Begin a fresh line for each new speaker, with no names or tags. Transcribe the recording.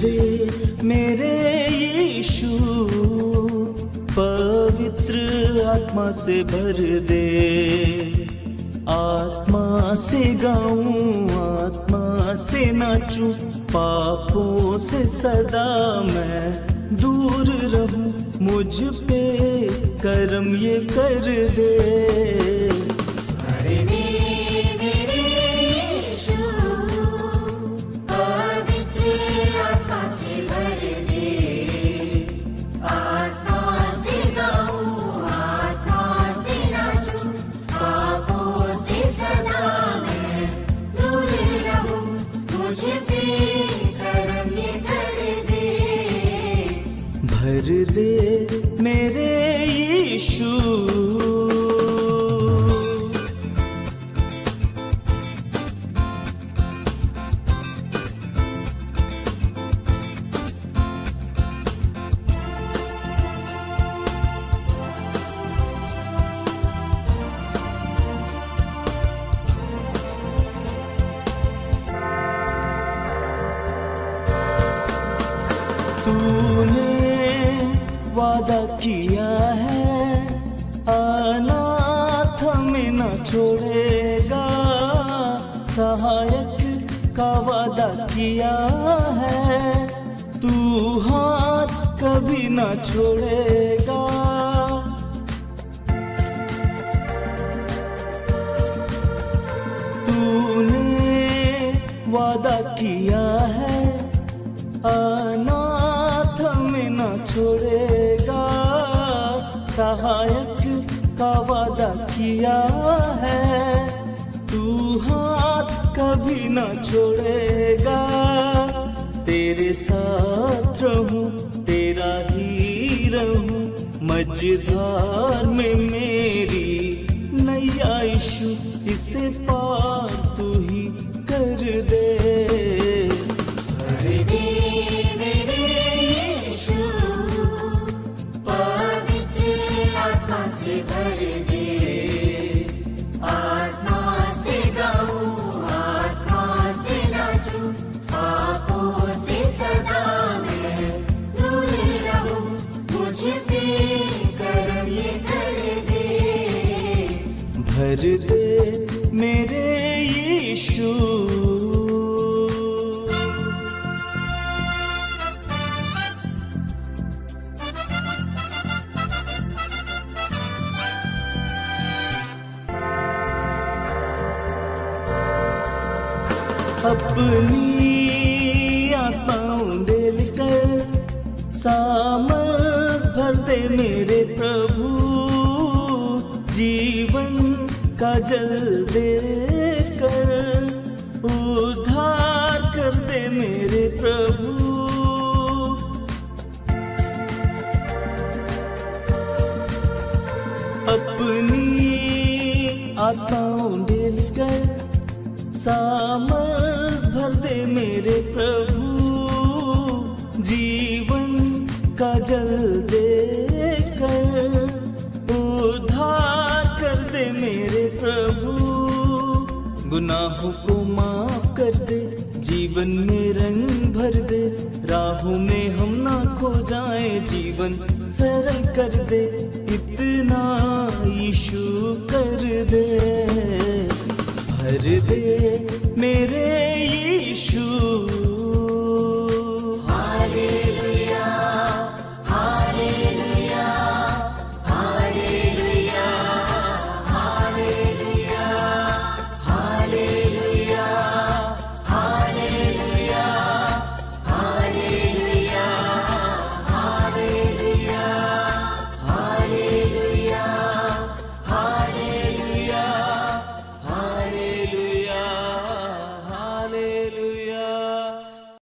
दे मेरे यीशु, पवित्र आत्मा से भर दे। आत्मा से गाऊं, आत्मा से नाचूं, पापों से सदा मैं दूर रहूं। मुझ पे करम ये कर दे। भर दे मेरे यीशु। तूने वादा किया है अनाथ में न छोड़ेगा, सहायक का वादा किया है तू हाथ कभी न छोड़ेगा। तूने वादा किया है अनाथ में न छोड़ेगा, सहायक का वादा किया है तू हाथ कभी न छोड़ेगा। तेरे साथ रहूं, तेरा ही रहूं, मझधार में मेरी नैया यीशु, इसे पार तू ही कर दे। भर दे मेरे यीशु। अपनी आत्माओं डेल कर सामर्थ भर दे मेरे प्रभु, जीवन का जल दे कर उद्धार कर दे मेरे प्रभु। अपनी आत्माओं डेल कर सामर्थ भर दे मेरे प्रभु, जीवन का जल दे कर उद्धार कर दे मेरे प्रभु। गुनाहों को माफ कर दे, जीवन में रंग भर दे, राहों में हम ना खो जाए, जीवन सरल कर दे, इतना यीशु कर दे। भर दे मेरे यीशु।